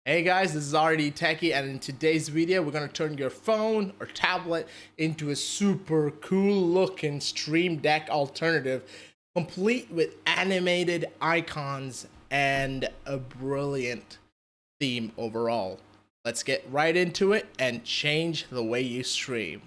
Hey guys, this is RD Techie, and in today's video, we're going to turn your phone or tablet into a super cool looking StreamDeck alternative, complete with animated icons and a brilliant theme overall. Let's get right into it and change the way you stream.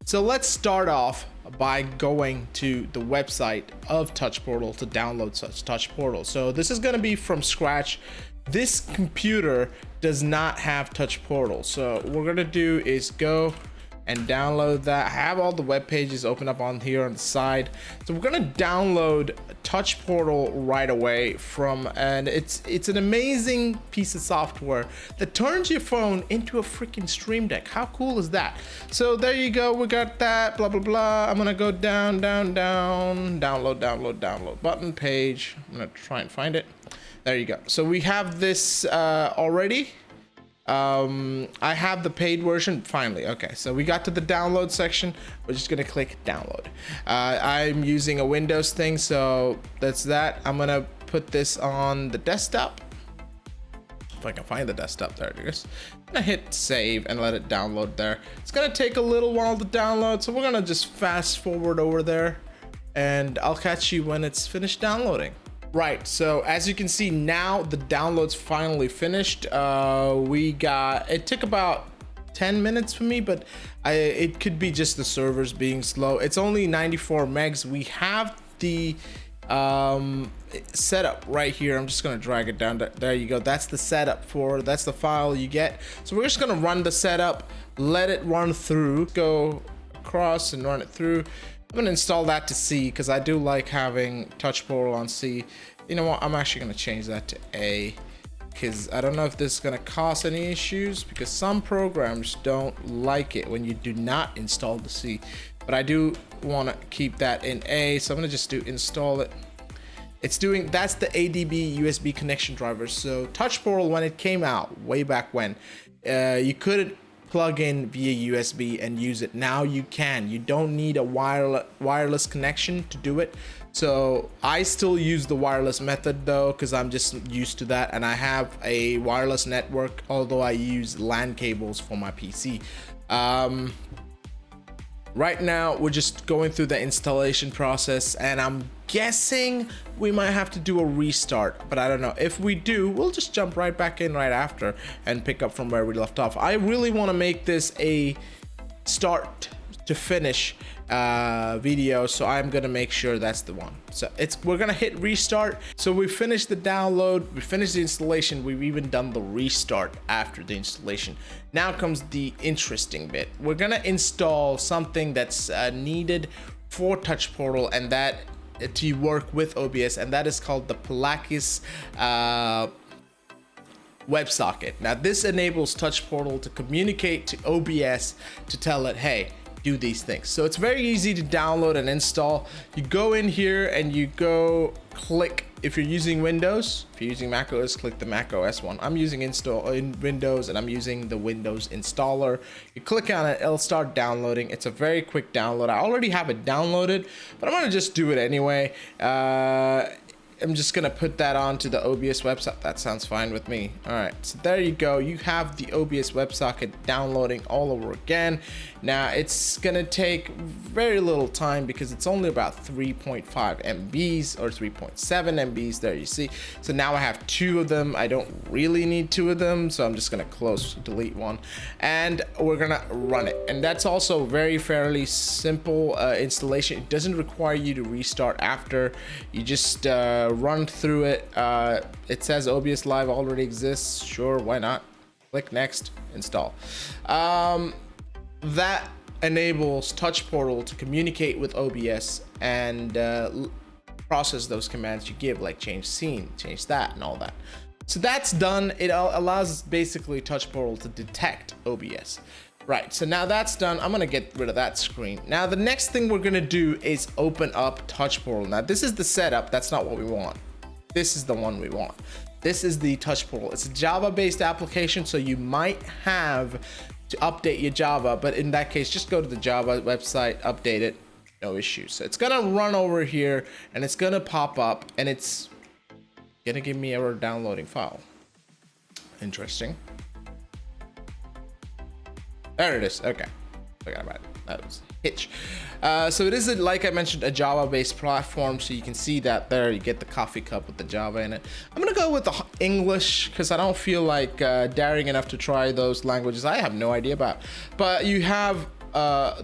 So let's start off by going to the website of Touch Portal to download such Touch Portal. So this is going to be from scratch. This computer does not have Touch Portal. So what we're going to do is go and download that. I have all the web pages open up on here on the side. So we're going to download Touch Portal right away and it's an amazing piece of software that turns your phone into a freaking Stream Deck. How cool is that? So there you go. We got that, blah, blah, blah. I'm going to go down, download button page. I'm going to try and find it. There you go. So we have this already. I have the paid version finally. Okay, so we got to the download section. We're just gonna click download. I'm using a Windows thing, so that's that. I'm gonna put this on the desktop if I can find the desktop. There it is. I'm gonna hit save and let it download there. It's gonna take a little while to download, so we're gonna just fast forward over there and I'll catch you when it's finished downloading. Right, so as you can see now, the download's finally finished. It took about 10 minutes for me, but it could be just the servers being slow. It's only 94 megs. We have the setup right here. I'm just gonna drag it down. There you go. That's the setup that's the file you get. So we're just gonna run the setup, let it run through, go across and run it through. I'm gonna install that to C because I do like having Touch Portal on C. You know what? I'm actually gonna change that to A because I don't know if this is gonna cause any issues because some programs don't like it when you do not install the C. But I do want to keep that in A, so I'm gonna just do install it. That's the ADB USB connection driver. So Touch Portal, when it came out way back when, you couldn't plug in via USB and use it. Now you can. You don't need a wireless connection to do it. So I still use the wireless method though, because I'm just used to that, and I have a wireless network, although I use LAN cables for my PC. Right now we're just going through the installation process, and I'm guessing we might have to do a restart, but I don't know. If we do, we'll just jump right back in right after and pick up from where we left off. I really want to make this a start to finish video, so I'm gonna make sure that's the one. So we're gonna hit restart. So we finished the download, we finished the installation, we've even done the restart after the installation. Now comes the interesting bit. We're gonna install something that's needed for Touch Portal, and that to work with OBS, and that is called the Elgato Web Socket. Now this enables Touch Portal to communicate to OBS to tell it, hey, do these things. So it's very easy to download and install. You go in here and you go click, if you're using Windows, if you're using Mac OS, click the Mac OS one. I'm using install in Windows, and I'm using the Windows installer. You click on it, it'll start downloading. It's a very quick download. I already have it downloaded, but I'm gonna just do it anyway. I'm just gonna put that onto the OBS website. That sounds fine with me. All right, so there you go. You have the OBS WebSocket downloading all over again. Now it's gonna take very little time because it's only about 3.5 MBs or 3.7 MBs. There you see. So now I have two of them. I don't really need two of them, so I'm just gonna delete one, and we're gonna run it. And that's also fairly simple installation. It doesn't require you to restart after. You just run through it. It says OBS Live already exists. Sure, why not? Click next, install. That enables Touch Portal to communicate with OBS and process those commands you give, like change scene, change that, and all that. So that's done. It allows basically Touch Portal to detect OBS. Right, so now that's done. I'm gonna get rid of that screen. Now the next thing we're gonna do is open up Touch Portal. Now this is the setup, that's not what we want. This is the one we want. This is the Touch Portal. It's a Java-based application, so you might have to update your Java, but in that case, just go to the Java website, update it, no issue. So it's gonna run over here and it's gonna pop up and it's gonna give me error downloading file. Interesting. There it is. Okay, forgot about it. That was Hitch. So it is, like I mentioned, a Java-based platform. So you can see that there. You get the coffee cup with the Java in it. I'm gonna go with the English because I don't feel like daring enough to try those languages. I have no idea about. But you have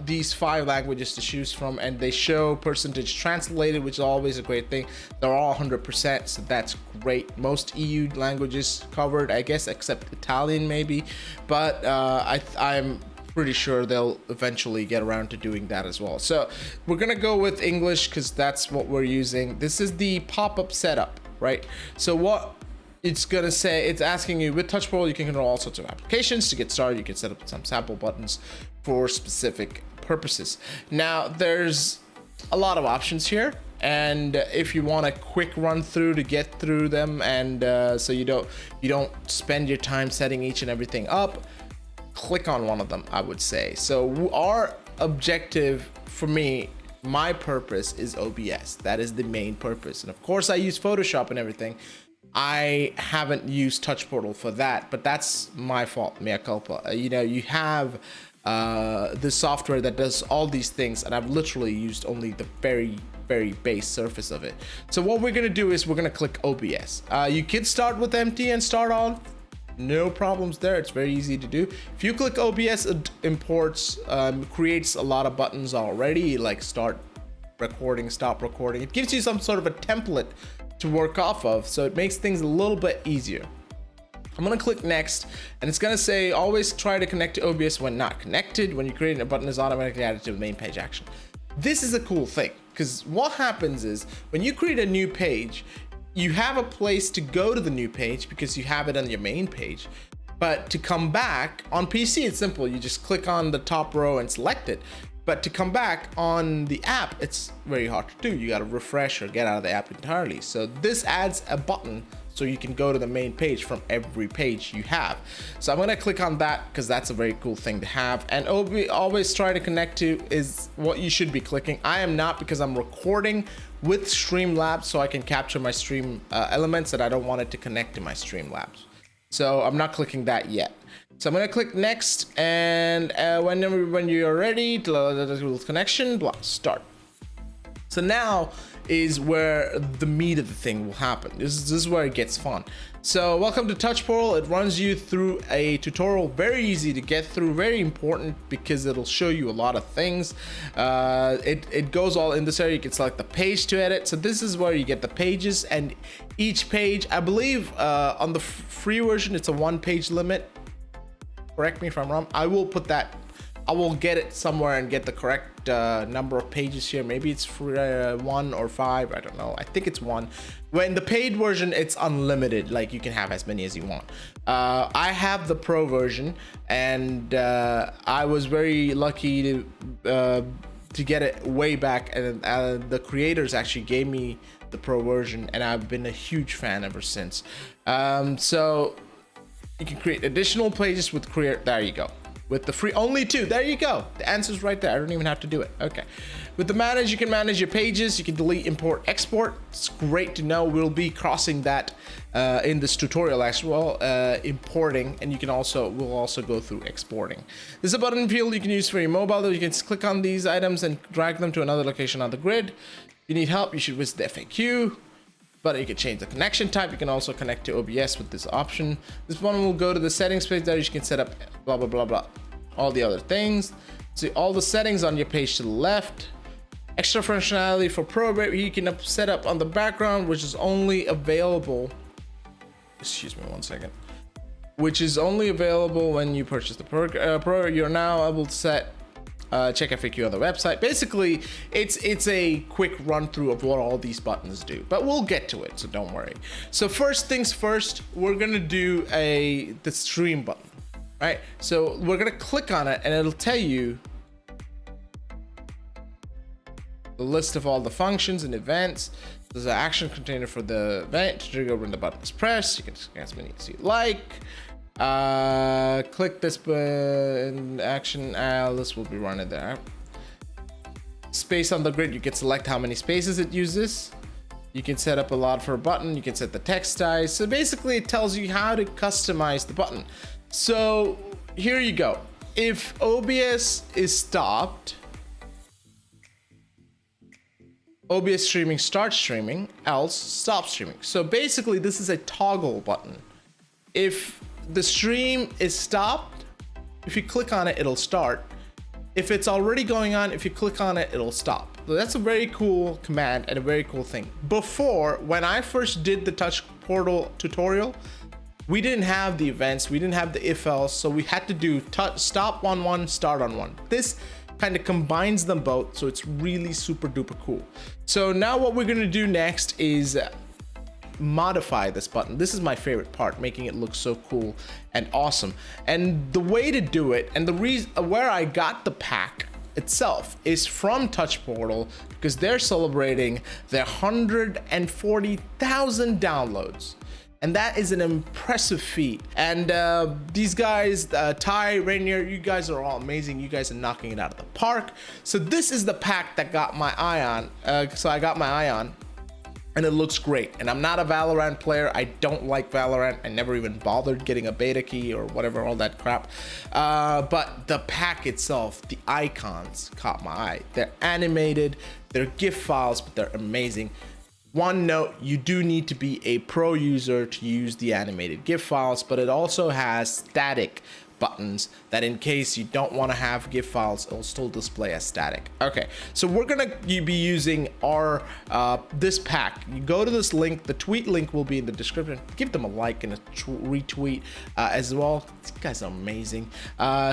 these 5 languages to choose from, and they show percentage translated, which is always a great thing. They're all 100%, so that's great. Most EU languages covered, I guess, except Italian maybe, but I'm pretty sure they'll eventually get around to doing that as well. So we're gonna go with English because that's what we're using. This is the pop-up setup, right? So what it's gonna say, it's asking you with Touch Portal, you can control all sorts of applications. To get started, you can set up some sample buttons for specific purposes. Now there's a lot of options here, and if you want a quick run through to get through them, and so you don't spend your time setting each and everything up, click on one of them, I would say. So our objective, for me, my purpose is OBS. That is the main purpose, and of course I use Photoshop and everything. I haven't used Touch Portal for that, but that's my fault, mea culpa. You know, you have this software that does all these things, and I've literally used only the very base surface of it. So what we're gonna do is we're gonna click OBS. You can start with empty and start on, no problems there. It's very easy to do. If you click OBS, it imports, creates a lot of buttons already, like start recording, stop recording. It gives you some sort of a template to work off of, so it makes things a little bit easier. I'm gonna click next, and it's gonna say always try to connect to OBS when not connected. When you create a button, is automatically added to the main page action. This is a cool thing, because what happens is when you create a new page, you have a place to go to the new page because you have it on your main page. But to come back on PC, it's simple. You just click on the top row and select it. But to come back on the app, it's very hard to do. You got to refresh or get out of the app entirely. So this adds a button so you can go to the main page from every page you have. So I'm going to click on that because that's a very cool thing to have. And always try to connect to is what you should be clicking. I am not, because I'm recording with Streamlabs, so I can capture my stream elements, and I don't want it to connect to my Streamlabs. So I'm not clicking that yet. So I'm gonna click next, and when you're ready, connection, blah, start. So now is where the meat of the thing will happen. This is where it gets fun. So welcome to Touch Portal. It runs you through a tutorial, very easy to get through, very important because it'll show you a lot of things. It goes all in this area. You can select the page to edit. So this is where you get the pages, and each page, I believe on the free version, it's a 1-page limit. Correct me if I'm wrong. I will put that, I will get it somewhere and get the correct number of pages here. Maybe it's 1 or 5, I don't know. I think it's 1. When the paid version, it's unlimited, like you can have as many as you want. I have the pro version, and I was very lucky to get it way back, and the creators actually gave me the pro version, and I've been a huge fan ever since. So you can create additional pages with create. There you go. With the free, only 2. There you go. The answer's right there. I don't even have to do it. Okay. With the manage, you can manage your pages. You can delete, import, export. It's great to know. We'll be crossing that in this tutorial as well. Importing, and we'll also go through exporting. There's a button field you can use for your mobile. You can click on these items and drag them to another location on the grid. If you need help, you should visit the FAQ. But you can change the connection type. You can also connect to OBS with this option. This one will go to the settings page. There you can set up blah blah blah blah, all the other things. See all the settings on your page to the left. Extra functionality for pro, you can set up on the background, which is only available. Excuse me 1 second. Which is only available when you purchase the pro. You're now able to set. Check FAQ on the website. Basically, it's a quick run through of what all these buttons do, but we'll get to it, so don't worry. So first things first, we're gonna do the stream button, right? So we're gonna click on it, and it'll tell you the list of all the functions and events. There's an action container for the event to trigger when the button is pressed. You can as many as you like. Click this button, action, this will be running there. space on the grid, you can select how many spaces it uses. You can set up a lot for a button. You can set the text size. So basically it tells you how to customize the button. So here you go. If OBS is stopped, OBS streaming starts streaming, else stop streaming. So basically this is a toggle button. If the stream is stopped, if you click on it, it'll start. If it's already going on, if you click on it, it'll stop. So that's a very cool command and a very cool thing. Before, when I first did the touch portal tutorial, we didn't have the events, we didn't have the if else, so we had to do stop on one, start on one. This kind of combines them both, so it's really super duper cool. So now what we're gonna do next is modify this button. This is my favorite part, making it look so cool and awesome. And the way to do it, and the reason where I got the pack itself, is from Touch Portal, because they're celebrating their 140,000 downloads. And that is an impressive feat. And these guys, Ty, Rainier, you guys are all amazing. You guys are knocking it out of the park. So this is the pack that got my eye on. So I got my eye on, and it looks great. And I'm not a Valorant player. I don't like Valorant. I never even bothered getting a beta key or whatever, all that crap. But the pack itself, the icons caught my eye. They're animated, they're GIF files, but they're amazing. One note, you do need to be a pro user to use the animated GIF files, but it also has static buttons that in case you don't want to have GIF files, it'll still display as static. Okay, so we're gonna be using our this pack. You go to this link, the tweet link will be in the description. Give them a like and a retweet as well. These guys are amazing.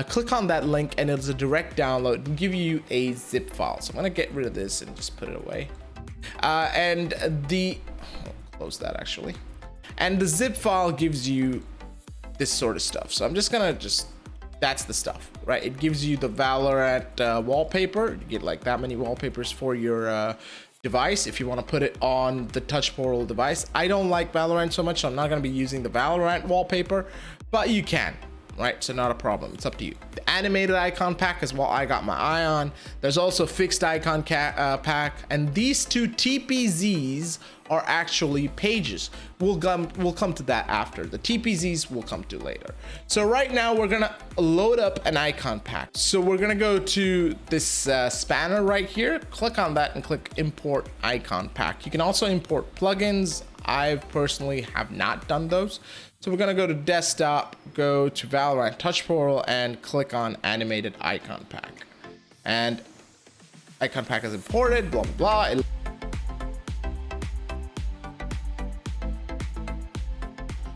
Click on that link and it's a direct download. It'll give you a zip file. So I'm gonna get rid of this and just put it away. And close that actually. And the zip file gives you this sort of stuff. So I'm just gonna that's the stuff, right? It gives you the Valorant wallpaper. You get like that many wallpapers for your device if you want to put it on the Touch Portal device. I don't like Valorant so much, so I'm not going to be using the Valorant wallpaper, but you can, right? So not a problem. It's up to you. The animated icon pack is what I got my eye on. There's also fixed icon pack, and these two TPZs are actually pages. We'll come to that after. The TPZs we'll come to later. So right now we're gonna load up an icon pack. So we're gonna go to this spanner right here, click on that and click import icon pack. You can also import plugins. I personally have not done those. So we're gonna go to desktop, go to Valorant Touch Portal and click on animated icon pack. And icon pack is imported, blah, blah, blah.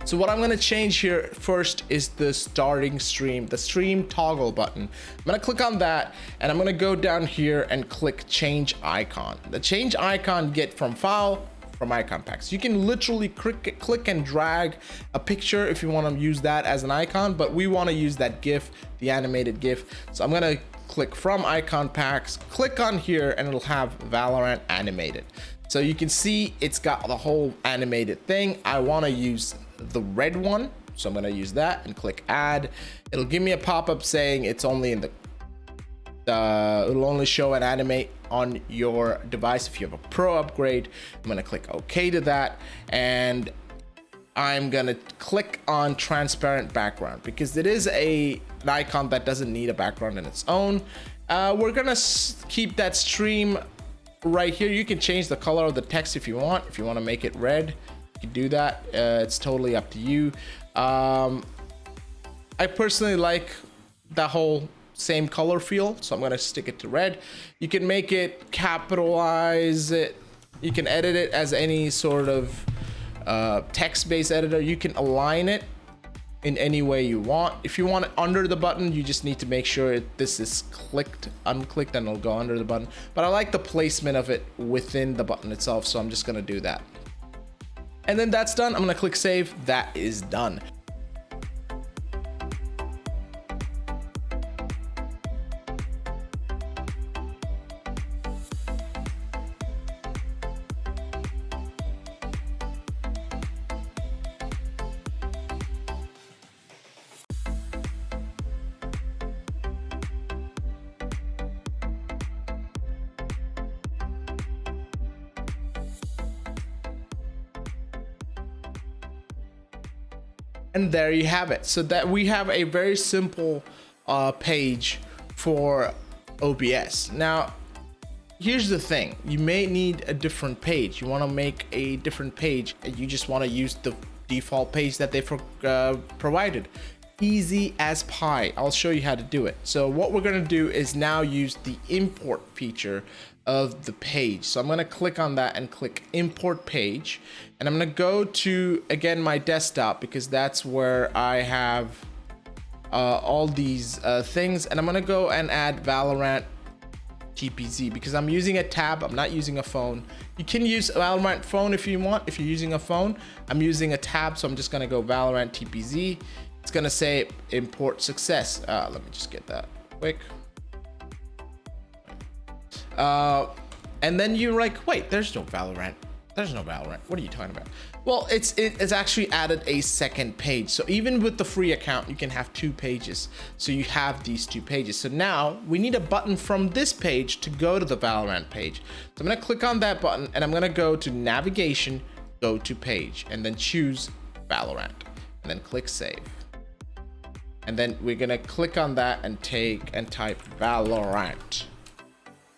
So what I'm gonna change here first is the starting stream, the stream toggle button. I'm gonna click on that and I'm gonna go down here and click change icon. The change icon get from file, from icon packs. You can literally click and drag a picture if you wanna use that as an icon, but we wanna use that GIF, the animated GIF. So I'm gonna click from icon packs, click on here and it'll have Valorant animated. So you can see it's got the whole animated thing. I wanna use the red one, so I'm gonna use that and click add. It'll give me a pop-up saying it's only in the it'll only show and animate on your device if you have a pro upgrade. I'm gonna click OK to that, and I'm gonna click on transparent background because it is an icon that doesn't need a background in its own. We're gonna keep that stream right here. You can change the color of the text if you want. If you want to make it red, you can do that. It's totally up to you. I personally like the whole same color feel, so I'm gonna stick it to red. You can make it, capitalize it, you can edit it as any sort of text-based editor. You can align it in any way you want. If you want it under the button, you just need to make sure this is unclicked, and it'll go under the button. But I like the placement of it within the button itself, so I'm just gonna do that. And then that's done. I'm gonna click save. That is done. And there you have it. So that we have a very simple page for OBS. Now, here's the thing. You may need a different page. You want to make a different page and you just want to use the default page that they provided. Easy as pie. I'll show you how to do it. So what we're going to do is now use the import feature of the page. So I'm going to click on that and click import page, and I'm going to go to, again, my desktop, because that's where I have all these things, and I'm going to go and add Valorant TPZ because I'm using a tab. I'm not using a phone. You can use Valorant phone if you want, if you're using a phone. I'm using a tab, so I'm just going to go Valorant TPZ. It's going to say import success. Let me just get that quick. And then you're like, wait, there's no Valorant. There's no Valorant. What are you talking about? Well, it's actually added a second page. So even with the free account, you can have 2 pages. So you have these 2 pages. So now we need a button from this page to go to the Valorant page. So I'm going to click on that button and I'm going to go to navigation, go to page, and then choose Valorant, and then click save. And then we're going to click on that and type Valorant.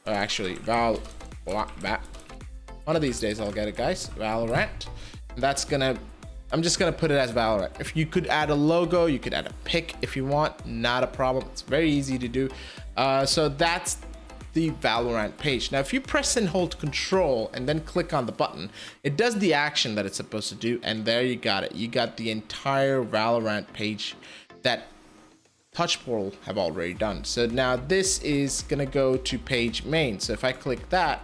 Actually, one of these days I'll get it, guys. Valorant. And I'm just gonna put it as Valorant. If you could add a logo, you could add a pic if you want, not a problem. It's very easy to do. So that's the Valorant page. Now, if you press and hold Control and then click on the button, it does the action that it's supposed to do, and there you got it. You got the entire Valorant page that Touch Portal have already done. So now this is gonna go to page main. So if I click that,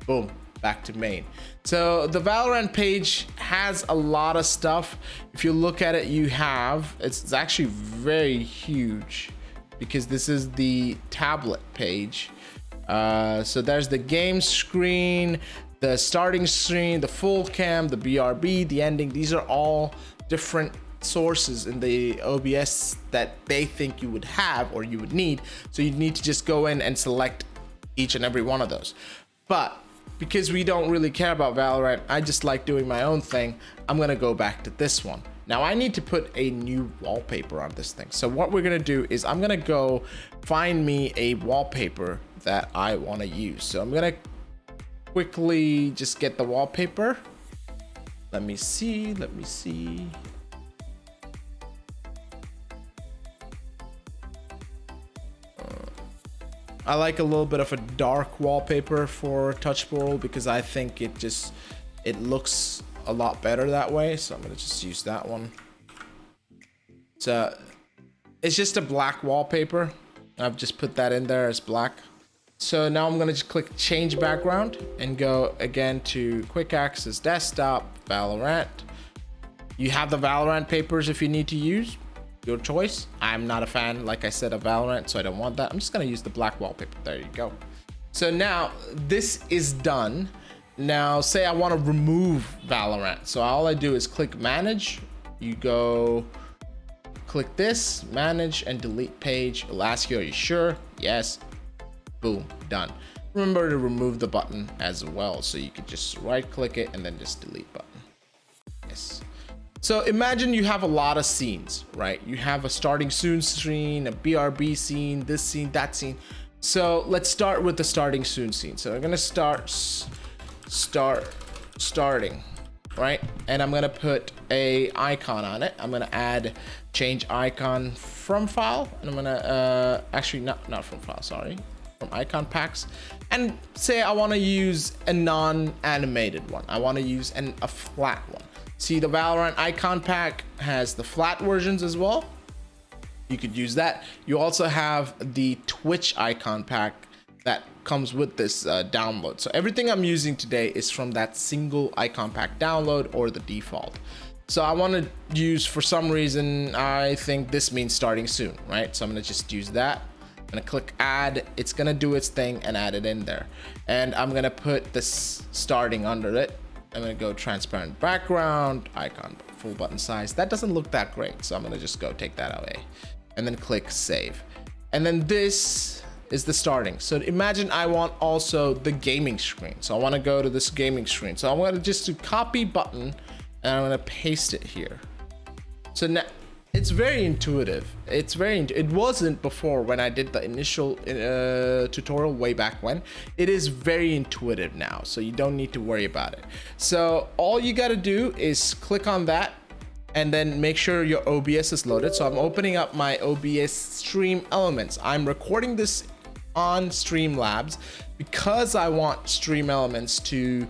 boom, back to main. So the Valorant page has a lot of stuff. If you look at it, it's actually very huge because this is the tablet page. So there's the game screen, the starting screen, the full cam, the BRB, the ending. These are all different sources in the OBS that they think you would have or you would need. So you need to just go in and select each and every one of those. But because we don't really care about Valorant, I just like doing my own thing. I'm gonna go back to this one. Now I need to put a new wallpaper on this thing. So what we're gonna do is I'm gonna go find me a wallpaper that I wanna use. So I'm gonna quickly just get the wallpaper. Let me see. I like a little bit of a dark wallpaper for Touch Portal because I think it looks a lot better that way. So I'm gonna just use that one. So it's just a black wallpaper. I've just put that in there as black. So now I'm gonna just click change background and go again to quick access desktop, Valorant. You have the Valorant papers if you need to use. Your choice. I'm not a fan, like I said, of Valorant, so I don't want that. I'm just gonna use the black wallpaper. There you go. So now this is done. Now say I want to remove Valorant. So all I do is click manage. You go click this, manage and delete page. It'll ask you, are you sure? Yes. Boom, done. Remember to remove the button as well. So you could just right click it and then just delete button. Yes. So imagine you have a lot of scenes, right? You have a starting soon scene, a BRB scene, this scene, that scene. So let's start with the starting soon scene. So I'm gonna starting, right? And I'm gonna put a icon on it. I'm gonna add change icon from file, and I'm gonna actually not from file, sorry, from icon packs. And say I want to use a non-animated one. I want to use a flat one. See, the Valorant icon pack has the flat versions as well. You could use that. You also have the Twitch icon pack that comes with this download. So everything I'm using today is from that single icon pack download or the default. So I want to use, for some reason, I think this means starting soon, right? So I'm going to just use that. I'm going to click add. It's going to do its thing and add it in there. And I'm going to put this starting under it. I'm gonna go transparent background, icon full button size. That doesn't look that great, so I'm gonna just go take that away and then click save. And then this is the starting. So imagine I want also the gaming screen. So I wanna go to this gaming screen. So I'm gonna just do copy button and I'm gonna paste it here. So now it's very intuitive. It wasn't before when I did the initial tutorial way back when. It is very intuitive now, so you don't need to worry about it. So all you got to do is click on that and then make sure your OBS is loaded. So I'm opening up my OBS Stream Elements. I'm recording this on Streamlabs because I want Stream Elements to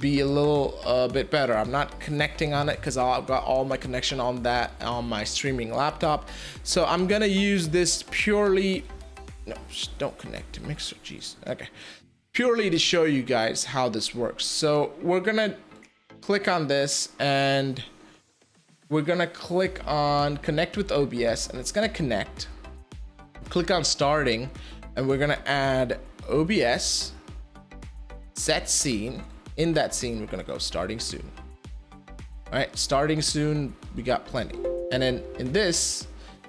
be a little bit better. I'm not connecting on it because I've got all my connection on that on my streaming laptop. So I'm gonna use this purely, no, just don't connect to Mixer, jeez. Okay, purely to show you guys how this works. So we're gonna click on this and we're gonna click on connect with OBS, and it's gonna connect. Click on starting, and we're gonna add OBS set scene. In that scene, we're gonna go starting soon. All right, starting soon, we got plenty. And then in this,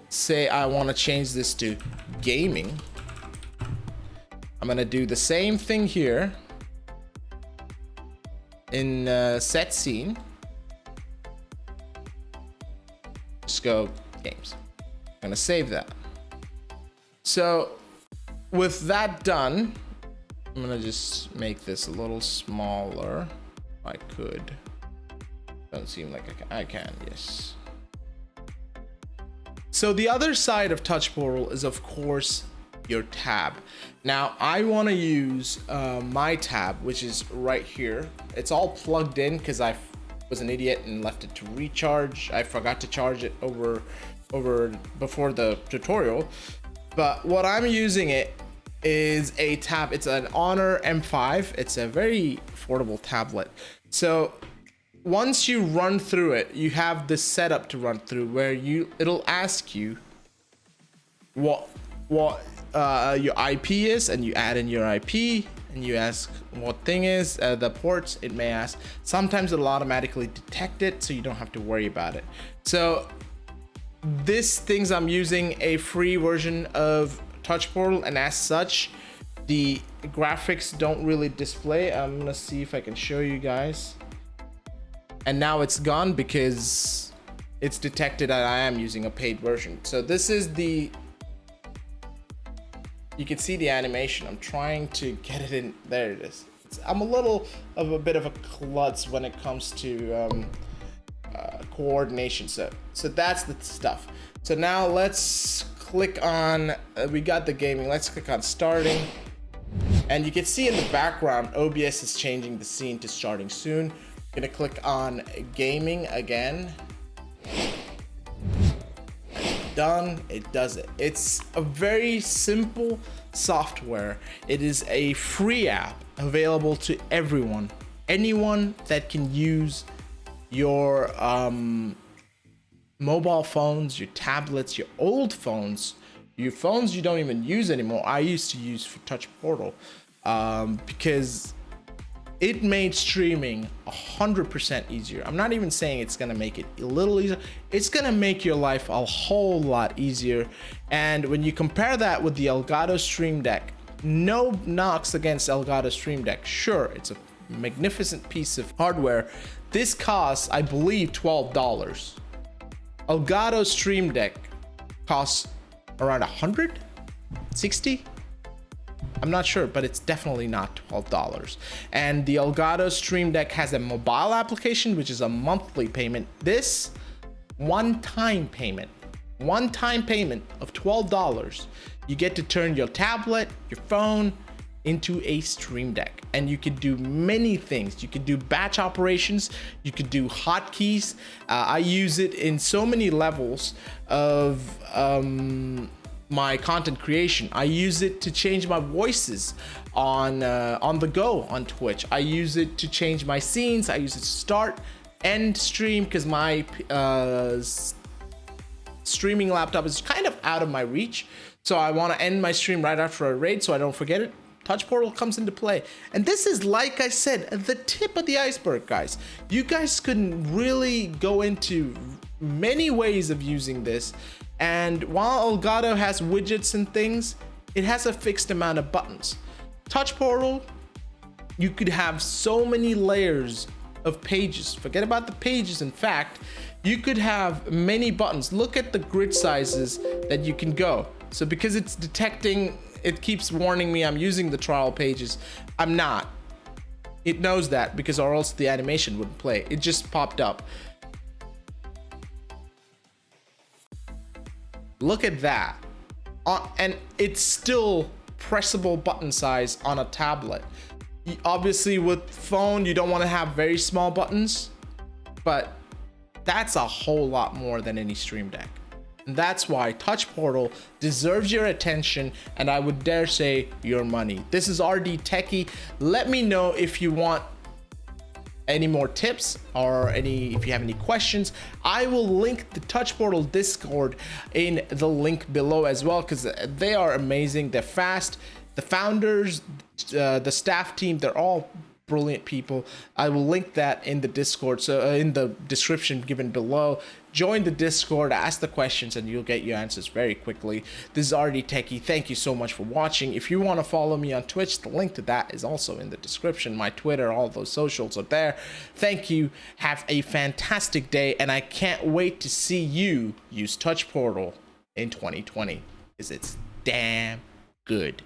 say I wanna change this to gaming. I'm gonna do the same thing here in set scene. Just go games. I'm gonna save that. So with that done, I'm gonna just make this a little smaller. If I could. Doesn't seem like I can, yes. So the other side of Touch Portal is of course your tab. Now I wanna use my tab, which is right here. It's all plugged in because I was an idiot and left it to recharge. I forgot to charge it over before the tutorial. But what I'm using it is a tab. It's an Honor M5. It's a very affordable tablet. So once you run through it, you have this setup to run through where it'll ask you what your IP is, and you add in your IP, and you ask what thing is the ports. It may ask. Sometimes it'll automatically detect it, so you don't have to worry about it. So this things, I'm using a free version of Touch Portal, and as such the graphics don't really display. I'm gonna see if I can show you guys, and now it's gone because it's detected that I am using a paid version. So this is the, you can see the animation. I'm trying to get it in. There it is. I'm a little of a bit of a klutz when it comes to coordination. So that's the stuff. So now let's click on, we got the gaming. Let's click on starting, and you can see in the background OBS is changing the scene to starting soon. I'm gonna click on gaming again. Done. It does it. It's a very simple software. It is a free app available to everyone, anyone that can use your mobile phones, your tablets, your old phones, your phones you don't even use anymore. I used to use for Touch Portal because it made streaming 100% easier. I'm not even saying it's gonna make it a little easier. It's gonna make your life a whole lot easier. And when you compare that with the Elgato StreamDeck, no knocks against Elgato StreamDeck. Sure, it's a magnificent piece of hardware. This costs, I believe, $12. Elgato StreamDeck costs around 160. I'm not sure, but it's definitely not $12. And the Elgato StreamDeck has a mobile application, which is a monthly payment. This one-time payment of $12, you get to turn your tablet, your phone into a StreamDeck, and you can do many things. You can do batch operations, you could do hotkeys. I use it in so many levels of my content creation. I use it to change my voices on the go on Twitch. I use it to change my scenes. I use it to start, end stream, because my streaming laptop is kind of out of my reach. So I want to end my stream right after a raid so I don't forget it. Touch Portal comes into play. And this is, like I said, the tip of the iceberg, guys. You guys can really go into many ways of using this. And while Elgato has widgets and things, it has a fixed amount of buttons. Touch Portal, you could have so many layers of pages. Forget about the pages. In fact, you could have many buttons. Look at the grid sizes that you can go. So because it's detecting, it keeps warning me I'm using the trial pages. I'm not. It knows that because or else the animation wouldn't play. It just popped up. Look at that. And it's still pressable button size on a tablet. Obviously with phone, you don't want to have very small buttons, but that's a whole lot more than any StreamDeck. And that's why Touch Portal deserves your attention, and I would dare say your money. This is RD Techie. Let me know if you want any more tips or if you have any questions. I will link the Touch Portal Discord in the link below as well, because they are amazing. They're fast. The founders, the staff team, they're all brilliant people. I will link that in the Discord, so in the description given below. Join the Discord, ask the questions, and you'll get your answers very quickly. This is RD Techie. Thank you so much for watching. If you want to follow me on Twitch, the link to that is also in the description. My Twitter, all those socials are there. Thank you. Have a fantastic day, and I can't wait to see you use Touch Portal in 2020, because it's damn good.